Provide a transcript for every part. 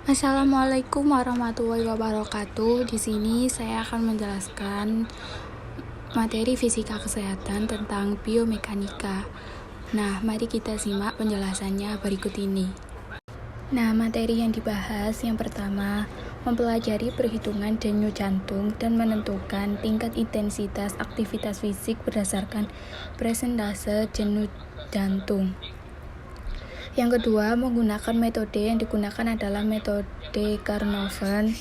Assalamualaikum warahmatullahi wabarakatuh. Di sini saya akan menjelaskan materi fisika kesehatan tentang biomekanika. Nah, mari kita simak penjelasannya berikut ini. Nah, materi yang dibahas yang pertama, mempelajari perhitungan denyut jantung dan menentukan tingkat intensitas aktivitas fisik berdasarkan persentase denyut jantung. Yang kedua, menggunakan metode yang digunakan adalah metode Carnot-Van.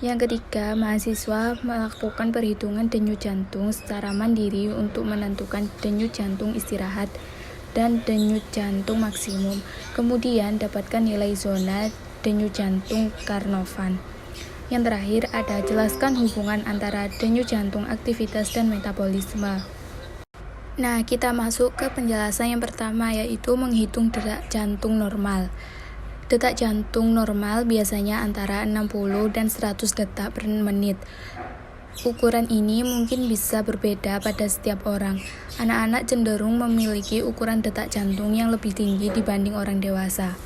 Yang ketiga, mahasiswa melakukan perhitungan denyut jantung secara mandiri untuk menentukan denyut jantung istirahat dan denyut jantung maksimum. Kemudian dapatkan nilai zona denyut jantung Carnot-Van. Yang terakhir ada jelaskan hubungan antara denyut jantung, aktivitas, dan metabolisme. Nah, kita masuk ke penjelasan yang pertama, yaitu menghitung detak jantung normal. Detak jantung normal biasanya antara 60 dan 100 detak per menit. Ukuran ini mungkin bisa berbeda pada setiap orang. Anak-anak cenderung memiliki ukuran detak jantung yang lebih tinggi dibanding orang dewasa.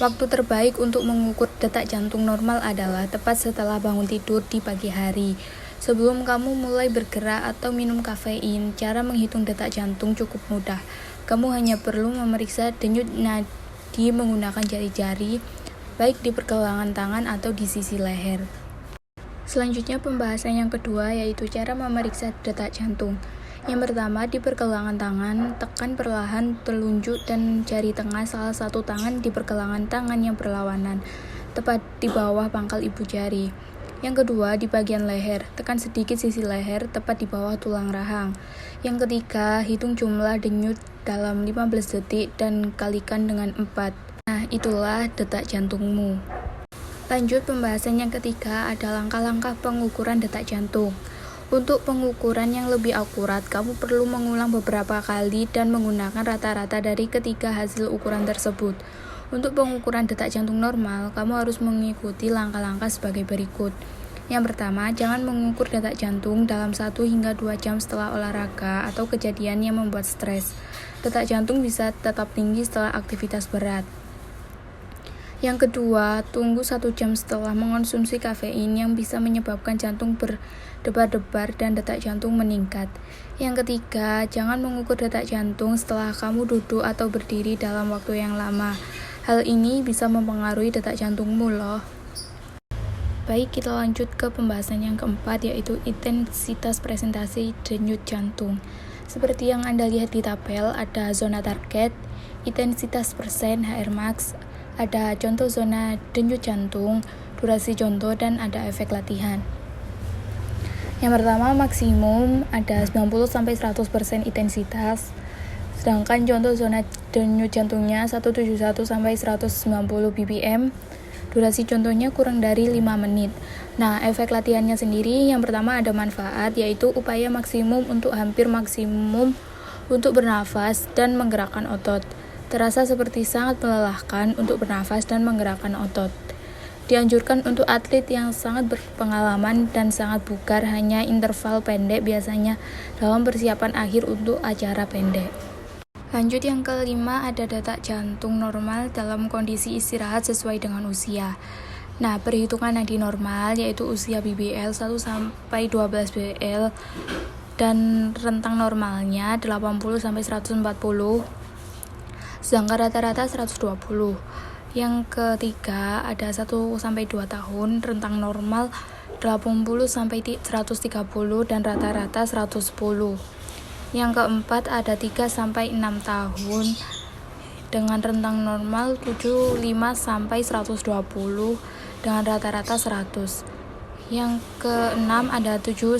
Waktu terbaik untuk mengukur detak jantung normal adalah tepat setelah bangun tidur di pagi hari. Sebelum kamu mulai bergerak atau minum kafein, cara menghitung detak jantung cukup mudah. Kamu hanya perlu memeriksa denyut nadi menggunakan jari-jari, baik di pergelangan tangan atau di sisi leher. Selanjutnya pembahasan yang kedua, yaitu cara memeriksa detak jantung. Yang pertama, di pergelangan tangan, tekan perlahan telunjuk dan jari tengah salah satu tangan di pergelangan tangan yang berlawanan, tepat di bawah pangkal ibu jari. Yang kedua, di bagian leher, tekan sedikit sisi leher, tepat di bawah tulang rahang. Yang ketiga, hitung jumlah denyut dalam 15 detik dan kalikan dengan 4. Nah, itulah detak jantungmu. Lanjut, pembahasan yang ketiga ada langkah-langkah pengukuran detak jantung. Untuk pengukuran yang lebih akurat, kamu perlu mengulang beberapa kali dan menggunakan rata-rata dari ketiga hasil ukuran tersebut. Untuk pengukuran detak jantung normal, kamu harus mengikuti langkah-langkah sebagai berikut. Yang pertama, jangan mengukur detak jantung dalam 1 hingga 2 jam setelah olahraga atau kejadian yang membuat stres. Detak jantung bisa tetap tinggi setelah aktivitas berat. Yang kedua, tunggu 1 jam setelah mengonsumsi kafein yang bisa menyebabkan jantung berdebar-debar dan detak jantung meningkat. Yang ketiga, jangan mengukur detak jantung setelah kamu duduk atau berdiri dalam waktu yang lama. Hal ini bisa mempengaruhi detak jantungmu loh. Baik, kita lanjut ke pembahasan yang keempat, yaitu intensitas presentasi denyut jantung. Seperti yang Anda lihat di tabel, ada zona target, intensitas persen, HR max, ada contoh zona denyut jantung, durasi contoh, dan ada efek latihan. Yang pertama, maksimum ada 90-100% intensitas. Sedangkan contoh zona denyut jantungnya 171-190 ppm. Durasi contohnya kurang dari 5 menit. Nah, efek latihannya sendiri, yang pertama ada manfaat, yaitu upaya maksimum untuk hampir maksimum untuk bernafas dan menggerakkan otot. Terasa seperti sangat melelahkan untuk bernafas dan menggerakkan otot. Dianjurkan untuk atlet yang sangat berpengalaman dan sangat bugar, hanya interval pendek biasanya dalam persiapan akhir untuk acara pendek. Lanjut, yang kelima ada detak jantung normal dalam kondisi istirahat sesuai dengan usia. Nah, perhitungan nadi normal yaitu usia BBL 1-12 BL dan rentang normalnya 80-140, sedangkan rata-rata 120. Yang ketiga ada 1-2 tahun, rentang normal 80-130 dan rata-rata 110. Yang keempat ada 3-6 tahun dengan rentang normal 75-120 dengan rata-rata 100. Yang keenam ada 7-12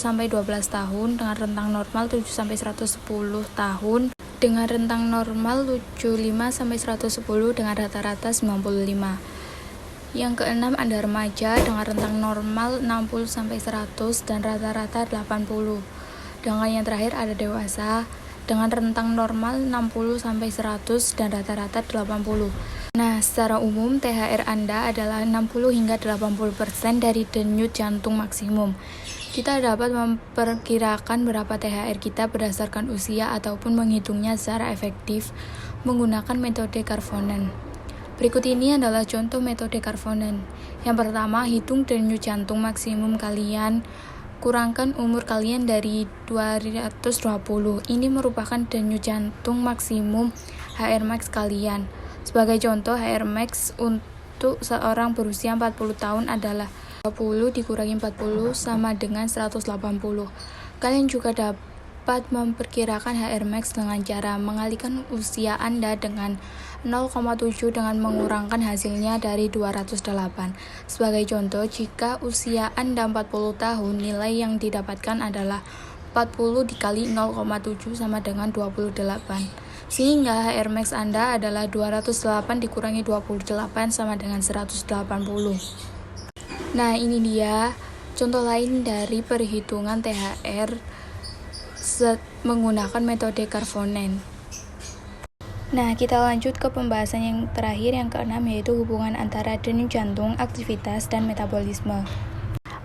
tahun dengan rentang normal 7-110 tahun dengan rentang normal 75-110 dengan rata-rata 95. Yang keenam ada remaja dengan rentang normal 60-100 dan rata-rata 80. Dengan yang terakhir ada dewasa dengan rentang normal 60-100 dan rata-rata 80. Nah, secara umum THR Anda adalah 60-80% dari denyut jantung maksimum. Kita dapat memperkirakan berapa THR kita berdasarkan usia ataupun menghitungnya secara efektif menggunakan metode Carnot-Van. Berikut ini adalah contoh metode Karvonen. Yang pertama, hitung denyut jantung maksimum kalian, kurangkan umur kalian dari 220. Ini merupakan denyut jantung maksimum HR max kalian. Sebagai contoh, HR max untuk seorang berusia 40 tahun adalah 20 dikurangi 40 sama dengan 180. Kalian juga dapat memperkirakan HR max dengan cara mengalihkan usia Anda dengan 0,7 dengan mengurangkan hasilnya dari 208. Sebagai contoh, jika usia Anda 40 tahun, nilai yang didapatkan adalah 40 dikali 0,7 sama dengan 28. Sehingga HR max Anda adalah 208 dikurangi 28 sama dengan 180. Nah, ini dia contoh lain dari perhitungan THR menggunakan metode Karvonen. Nah, kita lanjut ke pembahasan yang terakhir, yang keenam, yaitu hubungan antara denyut jantung, aktivitas, dan metabolisme.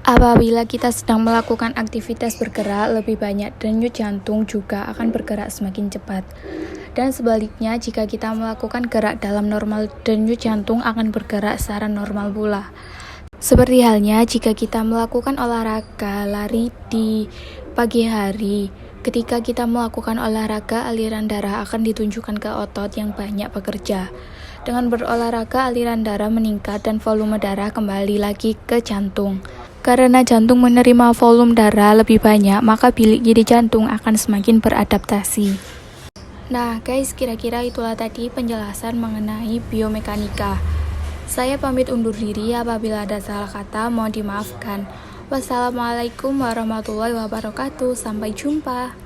Apabila kita sedang melakukan aktivitas bergerak lebih banyak, denyut jantung juga akan bergerak semakin cepat. Dan sebaliknya, jika kita melakukan gerak dalam normal, denyut jantung akan bergerak secara normal pula. Seperti halnya jika kita melakukan olahraga lari di pagi hari. Ketika kita melakukan olahraga, aliran darah akan ditunjukkan ke otot yang banyak bekerja. Dengan berolahraga, aliran darah meningkat dan volume darah kembali lagi ke jantung. Karena jantung menerima volume darah lebih banyak, maka bilik iri jantung akan semakin beradaptasi. Nah guys, kira-kira itulah tadi penjelasan mengenai biomekanika. Saya pamit undur diri, apabila ada salah kata mohon dimaafkan. Wassalamualaikum warahmatullahi wabarakatuh. Sampai jumpa.